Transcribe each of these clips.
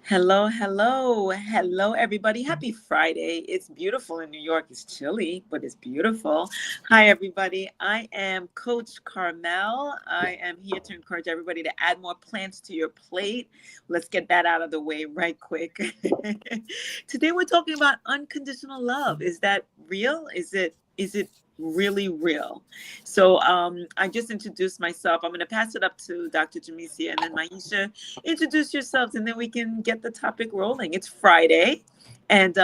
Hello, hello, hello, everybody. Happy Friday. It's beautiful in New York. It's chilly, but it's beautiful. Hi, everybody. I am Coach Carmel. I am here to encourage everybody to add more plants to your plate. Let's get that out of the way right quick. Today, we're talking about unconditional love. Is that real? Is it really real? So I just introduced myself. I'm going to pass it up to Dr. Jamesia and then Maisha. Introduce yourselves and then we can get the topic rolling. It's Friday, and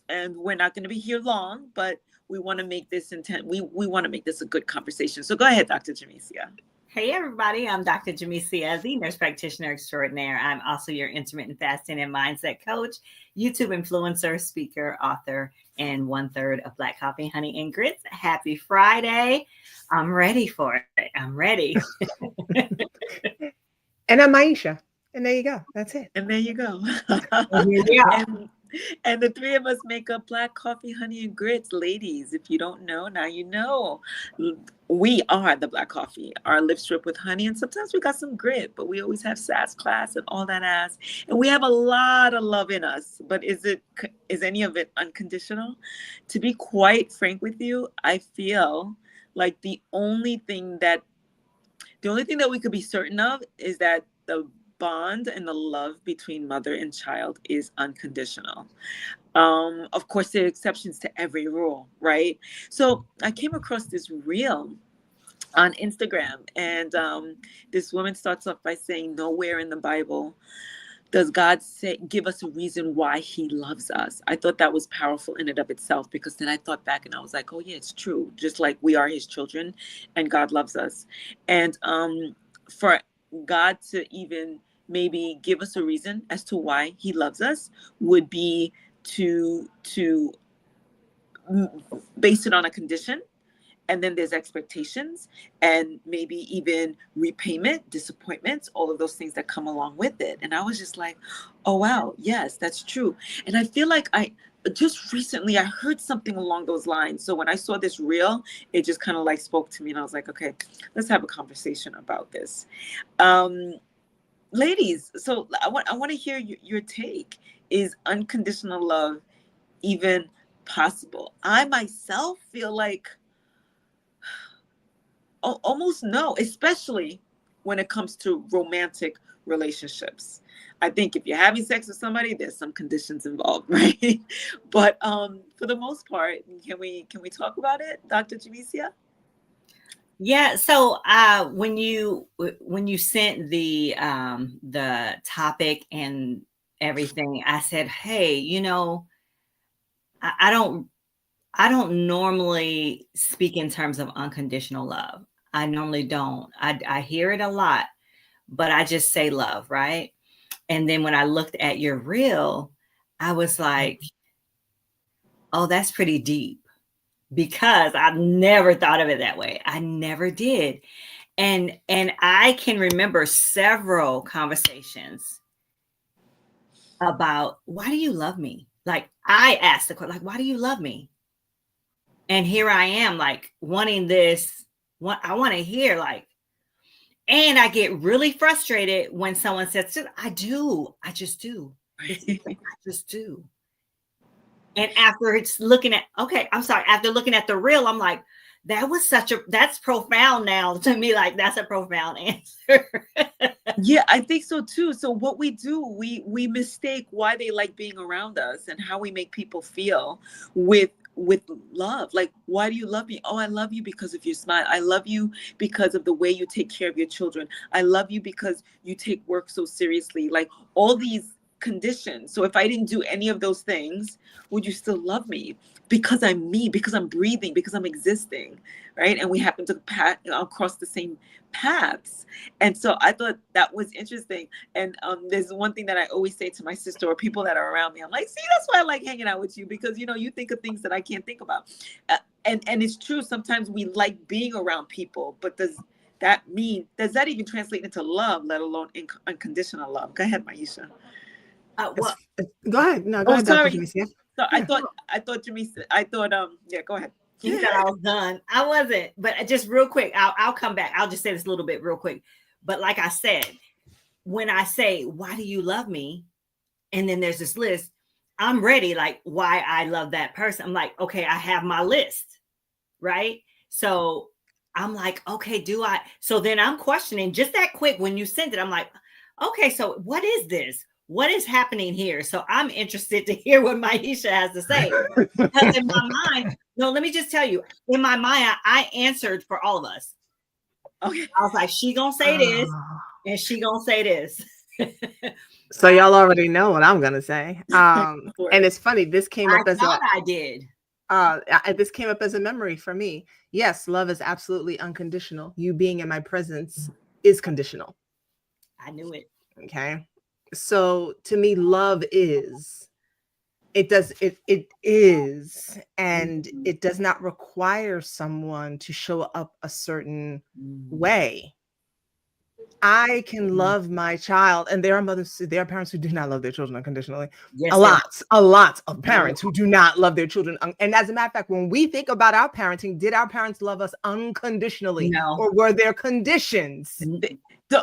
we're not going to be here long, but we want to make this intent. We want to make this a good conversation. So go ahead, Dr. Jamesia. Hey, everybody. I'm Dr. Jamesia, the nurse practitioner extraordinaire. I'm also your intermittent fasting and mindset coach, YouTube influencer, speaker, author, and 1/3 of Black Coffee, Honey, and Grits. Happy Friday. I'm ready for it. I'm ready. And I'm Maisha. And there you go. That's it. And there you go. Yeah. And the three of us make up Black Coffee, Honey, and Grits. Ladies, if you don't know, now you know. We are the Black Coffee, our lips drip with honey, and sometimes we got some grit, but we always have sass, class, and all that ass. And we have a lot of love in us, but is any of it unconditional? To be quite frank with you, I feel like the only thing that we could be certain of is that the bond and the love between mother and child is unconditional. Of course, there are exceptions to every rule, right? So I came across this reel on Instagram, and this woman starts off by saying, "Nowhere in the Bible does God give us a reason why He loves us." I thought that was powerful in and of itself, because then I thought back and I was like, "Oh yeah, it's true. Just like we are His children, and God loves us." And for God to even maybe give us a reason as to why He loves us would be to base it on a condition, and then there's expectations, and maybe even repayment, disappointments, all of those things that come along with it. And I was just like, oh wow, yes, that's true. And I feel like I just recently I heard something along those lines. So when I saw this reel, it just kind of like spoke to me, and I was like, okay, let's have a conversation about this. Ladies, so I want to hear your take. Is unconditional love even possible? I myself feel like almost no, especially when it comes to romantic relationships. I think if you're having sex with somebody, there's some conditions involved, right? But for the most part, can we talk about it, Dr. Jamesia? Yeah. So when you sent the topic and everything, I said, hey, I don't normally speak in terms of unconditional love. I normally don't. I hear it a lot, but I just say love, right? And then when I looked at your reel, I was like, oh, that's pretty deep, because I've never thought of it that way. I never did. And I can remember several conversations about, why do you love me? Like, I asked the question, like, why do you love me? And here I am, like, wanting this. What I want to hear, like, and I get really frustrated when someone says, I do. I just do. I just do. And after after looking at the reel, I'm like, that's profound now to me. Like, that's a profound answer. Yeah, I think so too. So what we do, we mistake why they like being around us and how we make people feel with love. Like, why do you love me? Oh, I love you because of your smile. I love you because of the way you take care of your children. I love you because you take work so seriously. Like, all these conditions. So if I didn't do any of those things, would you still love me? Because I'm me, because I'm breathing, because I'm existing, right? And we happen to cross the same paths. And so I thought that was interesting. And there's one thing that I always say to my sister or people that are around me. I'm like, see, that's why I like hanging out with you, because you think of things that I can't think about. And it's true. Sometimes we like being around people, but does that even translate into love, let alone unconditional love? Go ahead, Maisha. Well, go ahead. No, go ahead, sorry. Dr. Jamesia. So yeah. I thought Jamesia. Yeah, go ahead. You said I was done. I wasn't, but just real quick, I'll come back. I'll just say this a little bit real quick. But like I said, when I say, why do you love me? And then there's this list. I'm ready, like why I love that person. I'm like, okay, I have my list, right? So I'm like, okay, do I? So then I'm questioning just that quick when you sent it. I'm like, okay, so what is this? What is happening here? So I'm interested to hear what Maisha has to say. Because in my mind, no, let me just tell you, in my mind, I answered for all of us. Okay. I was like, she gonna say this, and she gonna say this. So y'all already know what I'm gonna say. And it's funny, this came up as I did. This came up as a memory for me. Yes, love is absolutely unconditional. You being in my presence is conditional. I knew it. Okay. So to me, love is, it is, and it does not require someone to show up a certain way. I can love my child, and there are parents who do not love their children unconditionally. Yes, a lot of parents who do not love their children. And as a matter of fact, when we think about our parenting, did our parents love us unconditionally, no, or were there conditions?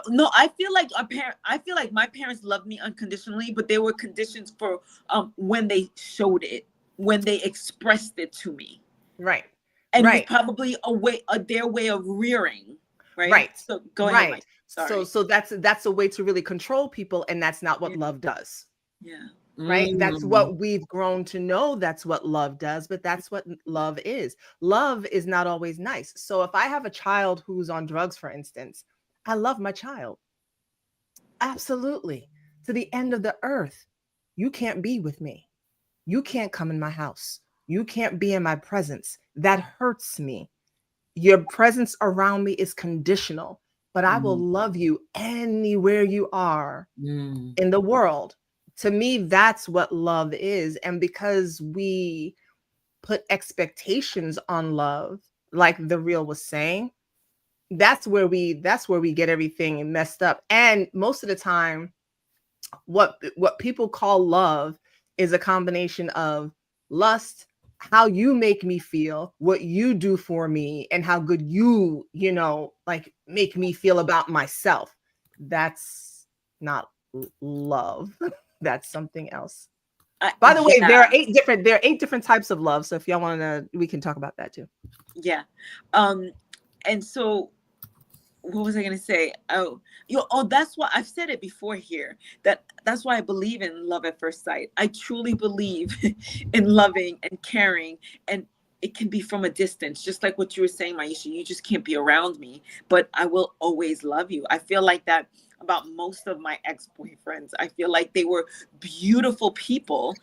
No, I feel like my parents loved me unconditionally, but there were conditions for when they showed it, when they expressed it to me. Right. And right. it was probably their way of rearing. Right. Right. So go ahead, Mike. Sorry. So that's a way to really control people, and that's not what love does. Yeah. Right. That's what we've grown to know. That's what love does, but that's what love is. Love is not always nice. So if I have a child who's on drugs, for instance, I love my child. Absolutely. To the end of the earth. You can't be with me. You can't come in my house. You can't be in my presence. That hurts me. Your presence around me is conditional, but I will love you anywhere you are in the world. To me, that's what love is. And because we put expectations on love, like the Real was saying, that's where we get everything messed up. And most of the time, what people call love is a combination of lust, how you make me feel, what you do for me, and how good you like make me feel about myself. That's not love. That's something else. By the way, there are eight different types of love. So if y'all want to, we can talk about that too. Yeah. And so what was I going to say? That's why I've said it before here, that's why I believe in love at first sight. I truly believe in loving and caring, and it can be from a distance, just like what you were saying, Maisha. You just can't be around me, but I will always love you. I feel like that about most of my ex-boyfriends. I feel like they were beautiful people,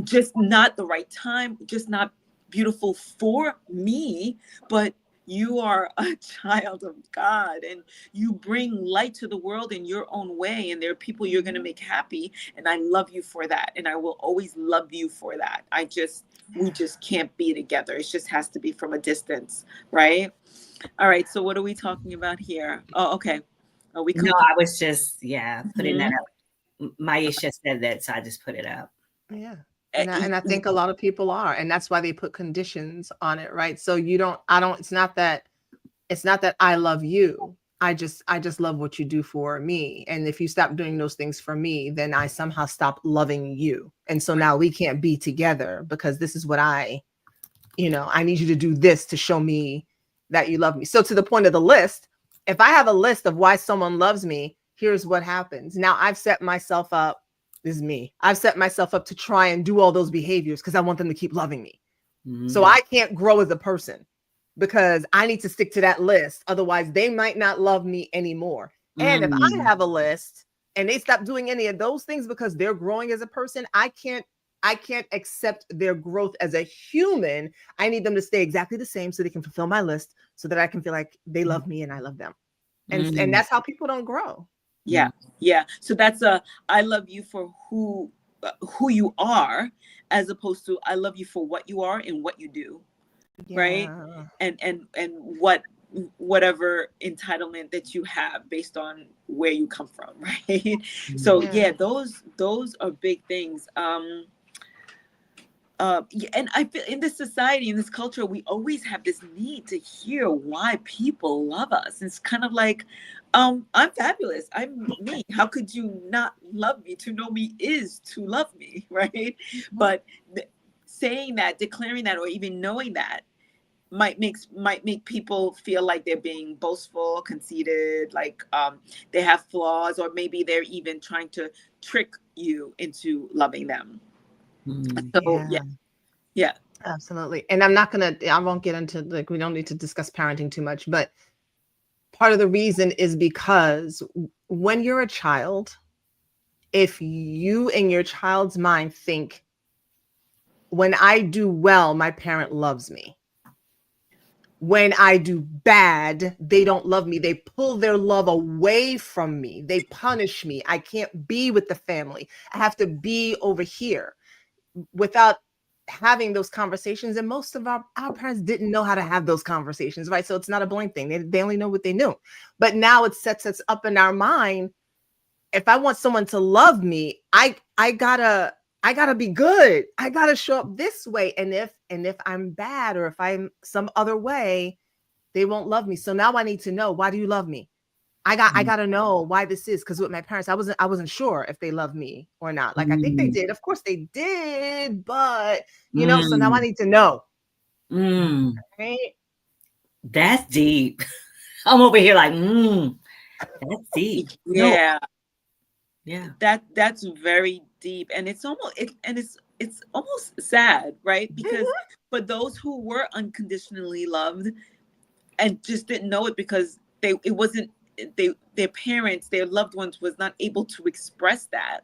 just not the right time, just not beautiful for me, but you are a child of God, and you bring light to the world in your own way, and there are people you're going to make happy, and I love you for that, and I will always love you for that. We just can't be together. It just has to be from a distance, right? All right, so what are we talking about here? Oh, okay. I was just putting that up. Maisha said that, so I just put it up. Yeah. And I think a lot of people are, and that's why they put conditions on it, right? So it's not that I love you. I just love what you do for me. And if you stop doing those things for me, then I somehow stop loving you. And so now we can't be together because this is what I need you to do this to show me that you love me. So to the point of the list, if I have a list of why someone loves me, here's what happens. Now I've set myself up. This is me. I've set myself up to try and do all those behaviors because I want them to keep loving me. So I can't grow as a person because I need to stick to that list. Otherwise, they might not love me anymore. And if I have a list and they stop doing any of those things because they're growing as a person, I can't accept their growth as a human. I need them to stay exactly the same so they can fulfill my list, so that I can feel like they love me and I love them. And that's how people don't grow. Yeah. So that's I love you for who you are, as opposed to I love you for what you are and what you do, right? And whatever entitlement that you have based on where you come from, right? So those are big things. And I feel in this society, in this culture, we always have this need to hear why people love us. It's kind of like, I'm fabulous. I'm me. How could you not love me? To know me is to love me, right? But saying that, declaring that, or even knowing that might make people feel like they're being boastful, conceited, like they have flaws, or maybe they're even trying to trick you into loving them. So Yeah. yeah. Absolutely. And I won't get into, like, we don't need to discuss parenting too much, but part of the reason is because when you're a child, if you in your child's mind think, when I do well, my parent loves me. When I do bad, they don't love me. They pull their love away from me. They punish me. I can't be with the family. I have to be over here, without having those conversations. And most of our parents didn't know how to have those conversations, right? So it's not a blame thing. They only know what they knew. But now it sets us up in our mind. If I want someone to love me, I gotta be good. I gotta show up this way. And if I'm bad, or if I'm some other way, they won't love me. So now I need to know, why do you love me? I gotta know why this is. Because with my parents, I wasn't sure if they love me or not. Like, I think they did. Of course they did, but so now I need to know. Right? That's deep. I'm over here like, that's deep. Yeah. Yeah. That's very deep. And it's almost sad, right? Because for those who were unconditionally loved and just didn't know it, because their parents, their loved ones was not able to express that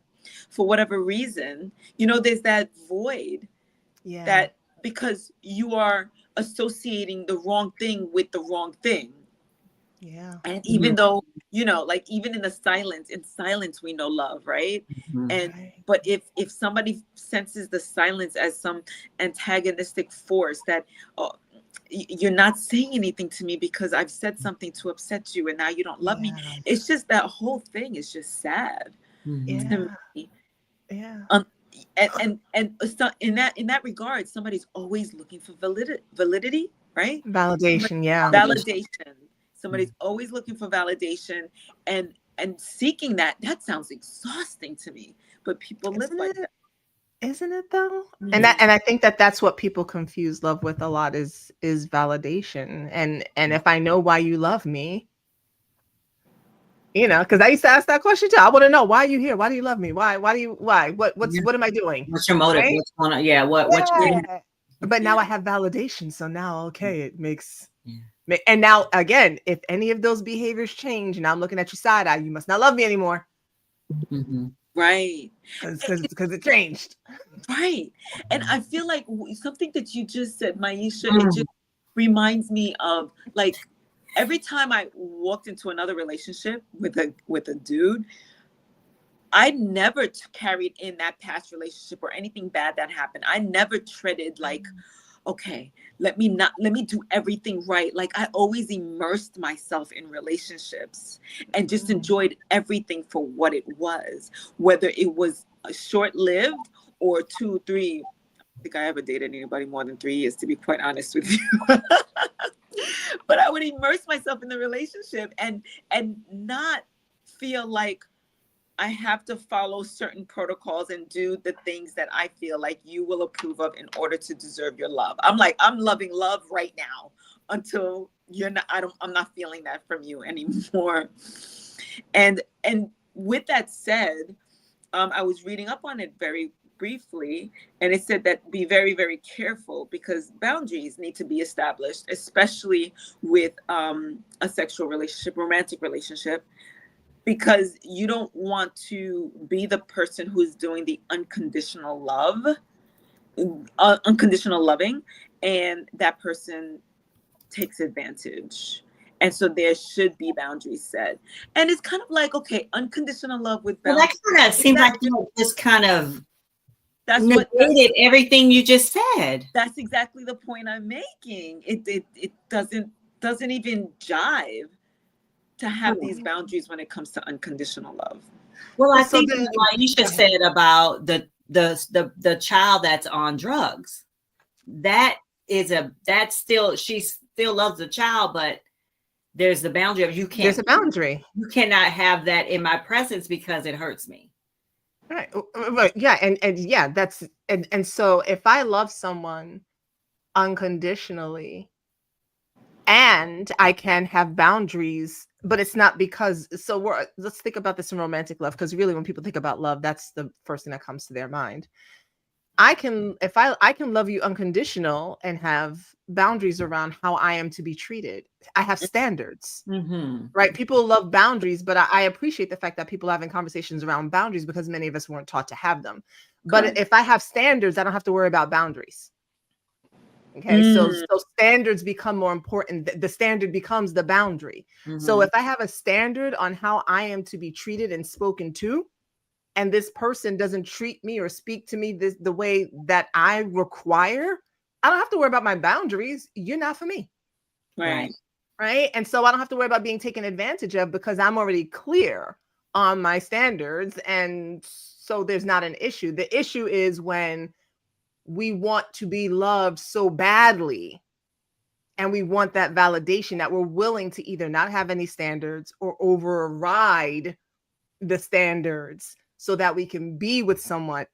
for whatever reason, there's that void. Yeah. That because you are associating the wrong thing with the wrong thing. Yeah. And even though, like, even in silence we know love, right? And Right. but if somebody senses the silence as some antagonistic force, that you're not saying anything to me because I've said something to upset you, and now you don't love me. It's just, that whole thing is just sad to me. Yeah. And so in that regard, somebody's always looking for validity, right? Validation. Yeah. Validation. Somebody's always looking for validation, and seeking that. That sounds exhausting to me, but people live like that. Isn't it though? And I think that's what people confuse love with a lot, is validation. And if I know why you love me, because I used to ask that question too. I want to know, why are you here? Why do you love me? Why what am I doing? What's your motive? Right? What's going on? Yeah. What's But now I have validation. So now, okay, it makes. And now again, if any of those behaviors change, and I'm looking at you side eye, you must not love me anymore. Right. Because it changed. Right. And I feel like something that you just said, Maisha, it just reminds me of, like, every time I walked into another relationship with a dude, I never carried in that past relationship or anything bad that happened. I never treaded like, okay, let me do everything right. Like, I always immersed myself in relationships and just enjoyed everything for what it was, whether it was short-lived or 2, 3. I don't think I ever dated anybody more than 3 years, to be quite honest with you. But I would immerse myself in the relationship and not feel like I have to follow certain protocols and do the things that I feel like you will approve of in order to deserve your love. I'm loving love right now until you're not. I'm not feeling that from you anymore. And with that said, I was reading up on it very briefly, and it said that be very, very careful, because boundaries need to be established, especially with a sexual relationship, romantic relationship, because you don't want to be the person who's doing the unconditional unconditional loving, and that person takes advantage. And so there should be boundaries set. And it's kind of like, okay, unconditional love with Well, that boundaries. kind of seems like you just kind of negated everything you just said. That's exactly the point I'm making. It doesn't even jive to have these boundaries when it comes to unconditional love. Well, I think what you just said about the child that's on drugs. That still, she still loves the child, but there's the boundary of There's a boundary. You cannot have that in my presence because it hurts me. Right. Yeah. And yeah, that's, and so if I love someone unconditionally and I can have boundaries, but it's not because, so let's think about this in romantic love, because really when people think about love, that's the first thing that comes to their mind. I can love you unconditional and have boundaries around how I am to be treated. I have standards, right? People love boundaries, but I appreciate the fact that people are having conversations around boundaries because many of us weren't taught to have them. But if I have standards, I don't have to worry about boundaries. Okay, so standards become more important. The standard becomes the boundary. So if I have a standard on how I am to be treated and spoken to, and this person doesn't treat me or speak to me the way that I require, I don't have to worry about my boundaries. You're not for me. Right. Right. And so I don't have to worry about being taken advantage of because I'm already clear on my standards. And so there's not an issue. The issue is when we want to be loved so badly and we want that validation that we're willing to either not have any standards or override the standards so that we can be with someone.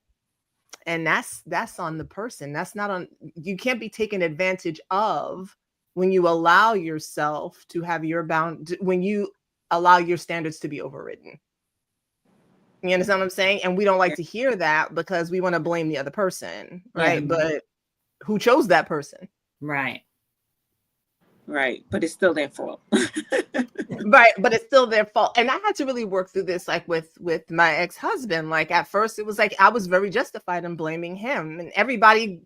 And that's on the person. That's not on, you can't be taken advantage of when you allow yourself to have your when you allow your standards to be overridden. You understand what I'm saying? And we don't like to hear that because we want to blame the other person, right? But who chose that person? Right. Right. But it's still their fault. Right. But it's still their fault. And I had to really work through this, like with my ex-husband. Like at first it was like, I was very justified in blaming him, and everybody,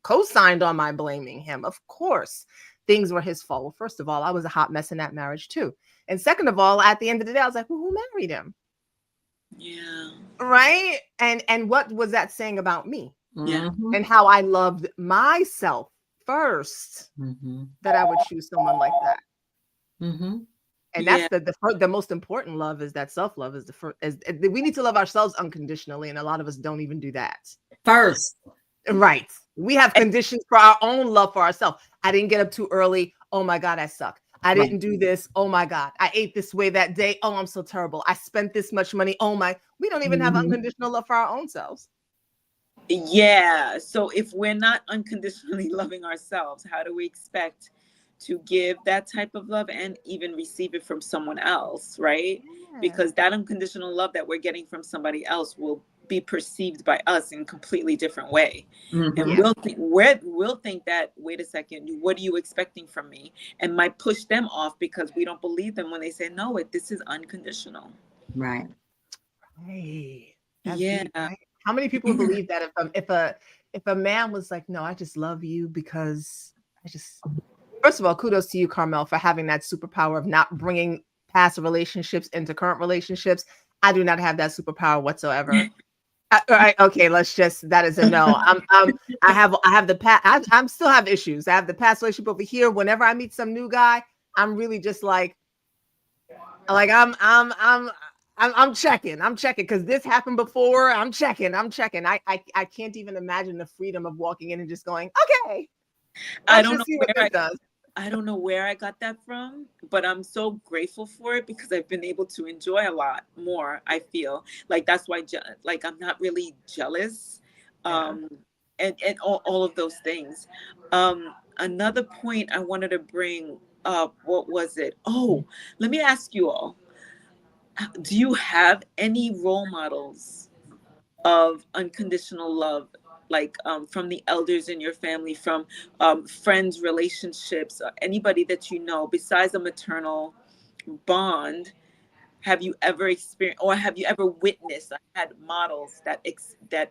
co-signed on my blaming him. Of course, things were his fault. Well, first of all, I was a hot mess in that marriage too. And second of all, at the end of the day, I was like, well, who married him? Yeah. Right. And what was that saying about me? Yeah. And how I loved myself first, that I would choose someone like that. And that's the most important love, is that self-love is the first. We need to love ourselves unconditionally, and a lot of us don't even do that first. Right. We have conditions for our own love for ourselves. I didn't get up too early. Oh my God, I suck. I didn't do this. Oh my God. I ate this way that day. Oh, I'm so terrible. I spent this much money. Oh my. We don't even have unconditional love for our own selves. Yeah. So if we're not unconditionally loving ourselves, how do we expect to give that type of love and even receive it from someone else, right? Yeah. Because that unconditional love that we're getting from somebody else will be perceived by us in a completely different way. And we'll think that, wait a second, what are you expecting from me? And might push them off because we don't believe them when they say, no, this is unconditional. Right. That's deep, right? How many people believe that if a man was like, no, I just love you because first of all, kudos to you, Carmel, for having that superpower of not bringing past relationships into current relationships. I do not have that superpower whatsoever. All right, okay, that is a no. I have the past. I'm still have issues. I have the past relationship over here. Whenever I meet some new guy, I'm really just like I'm checking. I'm checking because this happened before. I'm checking. I can't even imagine the freedom of walking in and just going, okay. I don't know where I got that from, but I'm so grateful for it because I've been able to enjoy a lot more. I feel like that's why, I'm not really jealous, and all of those things. Another point I wanted to bring up, what was it? Oh, let me ask you all. Do you have any role models of unconditional love, from the elders in your family, from friends, relationships, anybody that you know besides a maternal bond? Have you ever experienced, or have you ever witnessed, had models that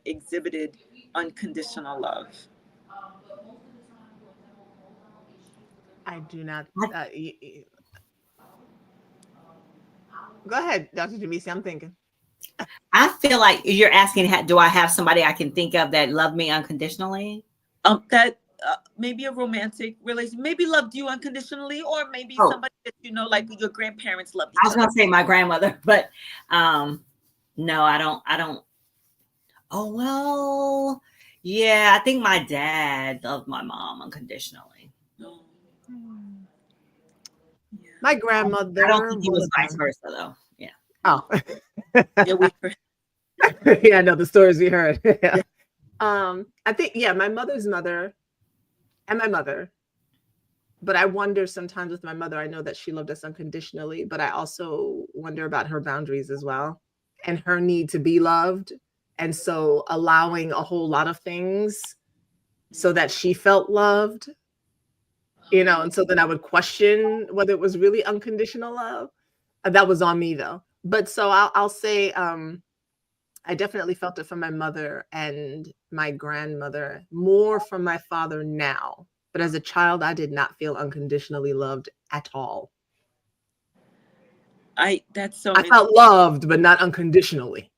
exhibited unconditional love? I do not. Go ahead, Dr. Jamisi. I'm thinking. I feel like you're asking, do I have somebody I can think of that loved me unconditionally? That maybe a romantic relation, maybe loved you unconditionally, or maybe somebody that like your grandparents loved you. I was going to say my grandmother, but no, I don't. Oh, well, yeah, I think my dad loved my mom unconditionally. Oh, yeah. My I don't grandmother think he was was vice versa, though. Yeah. oh Yeah, we heard. yeah, no, the stories we heard. Yeah. Yeah. I think yeah, my mother's mother and my mother, but I wonder sometimes with my mother, I know that she loved us unconditionally, but I also wonder about her boundaries as well and her need to be loved. And so allowing a whole lot of things so that she felt loved, and so then I would question whether it was really unconditional love. That was on me though. But so I'll say I definitely felt it from my mother and my grandmother, more from my father now. But as a child, I did not feel unconditionally loved at all. That's so I interesting. felt loved, but not unconditionally.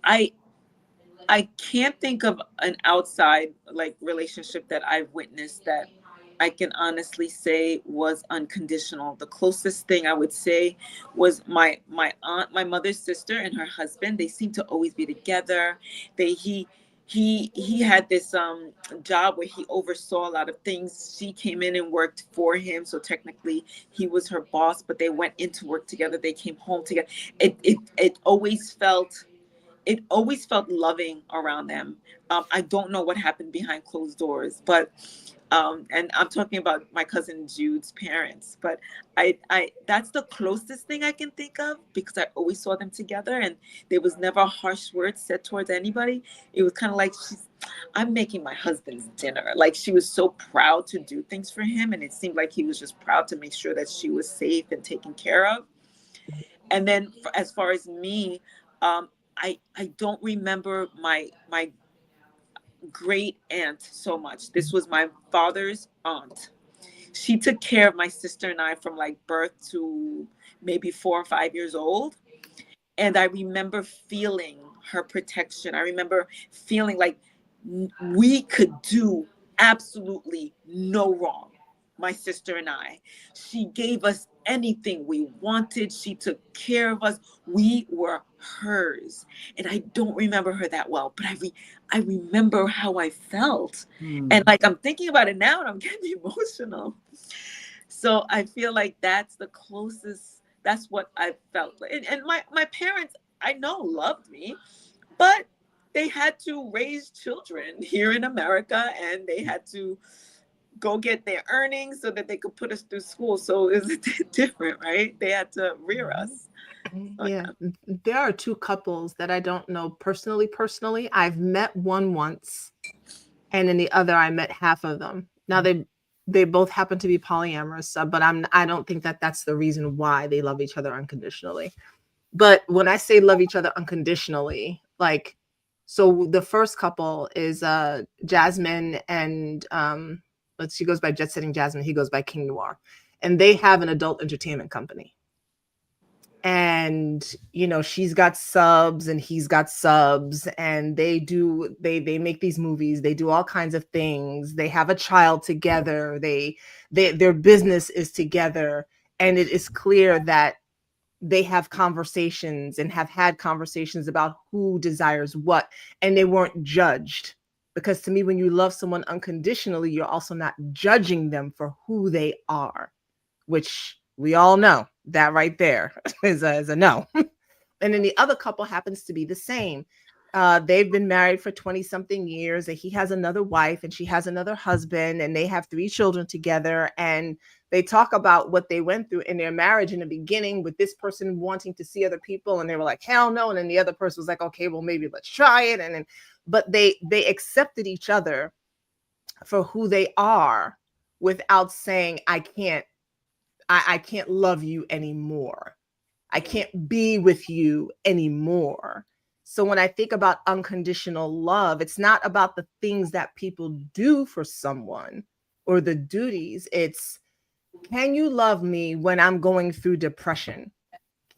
I I can't think of an outside like relationship that I've witnessed that I can honestly say was unconditional. The closest thing I would say was my aunt, my mother's sister, and her husband. They seem to always be together. They he had this job where he oversaw a lot of things. She came in and worked for him, so technically he was her boss. But they went into work together. They came home together. It always felt loving around them. I don't know what happened behind closed doors, but and I'm talking about my cousin Jude's parents. But I that's the closest thing I can think of because I always saw them together, and there was never harsh words said towards anybody. It was kind of like I'm making my husband's dinner. Like she was so proud to do things for him, and it seemed like he was just proud to make sure that she was safe and taken care of. And then as far as me, um, I don't remember my great aunt so much. This was my father's aunt. She took care of my sister and I from like birth to maybe 4 or 5 years old. And I remember feeling her protection. I remember feeling like we could do absolutely no wrong, my sister and I. She gave us anything we wanted. She took care of us. We were hers. And I don't remember her that well, but I remember how I felt. And Hmm. like I'm thinking about it now and I'm getting emotional. So I feel like that's the closest, that's what I felt. And my parents, I know, loved me, but they had to raise children here in America and they had to go get their earnings so that they could put us through school. So it's different, right? They had to rear us. So, Yeah, there are two couples that I don't know personally. I've met one once, and in the other, I met half of them. Now they both happen to be polyamorous, but I don't think that that's the reason why they love each other unconditionally. But when I say love each other unconditionally, like, so the first couple is Jasmine and but she goes by Jet Setting Jasmine, he goes by King Noir. And they have an adult entertainment company. And she's got subs and he's got subs, and they make these movies, they do all kinds of things, they have a child together, their business is together, and it is clear that they have conversations and have had conversations about who desires what, and they weren't judged. Because to me, when you love someone unconditionally, you're also not judging them for who they are, which we all know that right there is a no. And then the other couple happens to be the same. They've been married for 20 something years, and he has another wife and she has another husband, and they have 3 children together. And they talk about what they went through in their marriage in the beginning, with this person wanting to see other people, and they were like, hell no. And then the other person was like, okay, well, maybe let's try it. And then, but they accepted each other for who they are without saying, I can't love you anymore. I can't be with you anymore. So when I think about unconditional love, it's not about the things that people do for someone or the duties. It's, can you love me when I'm going through depression?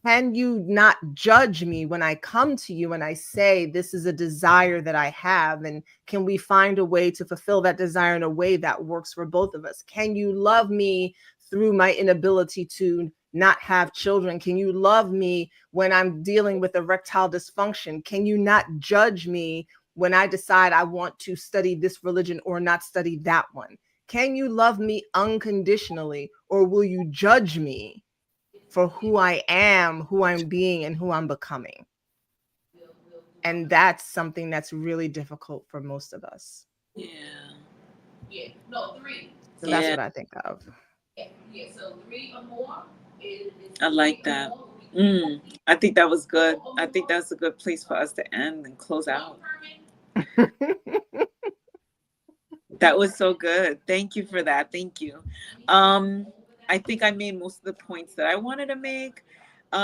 Can you not judge me when I come to you and I say, this is a desire that I have? And can we find a way to fulfill that desire in a way that works for both of us? Can you love me through my inability to not have children? Can you love me when I'm dealing with erectile dysfunction? Can you not judge me when I decide I want to study this religion or not study that one? Can you love me unconditionally, or will you judge me for who I am, who I'm being, and who I'm becoming? And that's something that's really difficult for most of us. Yeah. So that's Yeah. what I think of. I like that. I think that was good. I think that's a good place for us to end and close out. That was so good. Thank you for that. Thank you. I think I made most of the points that I wanted to make.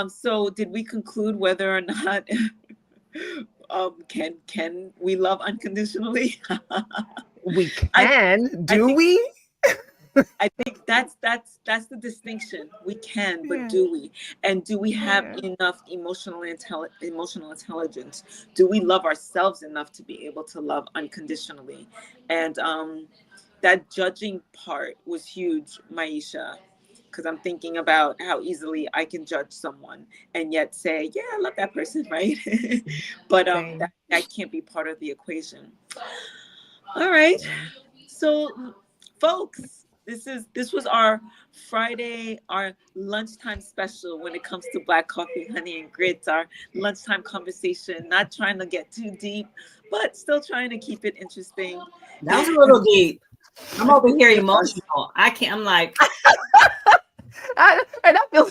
So did we conclude whether or not can we love unconditionally? We I can, I do think we? I think that's the distinction. We can, but Yeah, do we? And do we have yeah. enough emotional intelligence? Do we love ourselves enough to be able to love unconditionally? And that judging part was huge, Maisha, because I'm thinking about how easily I can judge someone and yet say, yeah, I love that person, right? But Same. that can't be part of the equation. All right. Same. So, folks, this was our Friday, our lunchtime special when it comes to Black Coffee, Honey, and Grits. Our lunchtime conversation. Not trying to get too deep, but still trying to keep it interesting. That was a little deep. I'm over here It was. emotional. I can't. I'm like, And I feel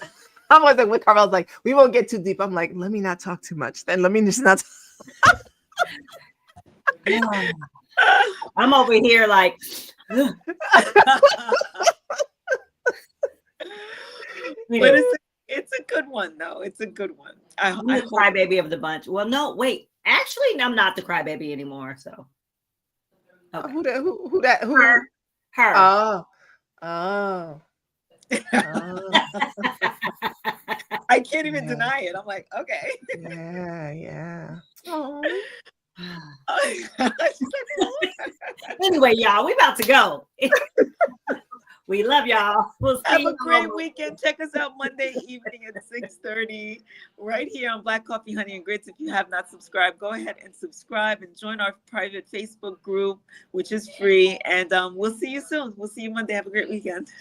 I was like with Carmel's like, we won't get too deep. I'm like, let me not talk too much. Then let me just not. I'm over here like, But anyway, it's a good one though. It's a good one. I'm the crybaby of the bunch. Well, no, wait. Actually, I'm not the crybaby anymore. So, okay. Who that? Who? Her. Oh, oh, oh. I can't even Yeah. deny it. I'm like, okay. Yeah, yeah. Oh. She's like, "Oh." Anyway, y'all, we about to go. We love y'all. We'll see Have you a great weekend. Check us out Monday evening at 6:30 right here on Black Coffee, Honey, and Grits. If you have not subscribed, go ahead and subscribe and join our private Facebook group, which is free. And we'll see you soon. We'll see you Monday. Have a great weekend.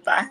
Bye.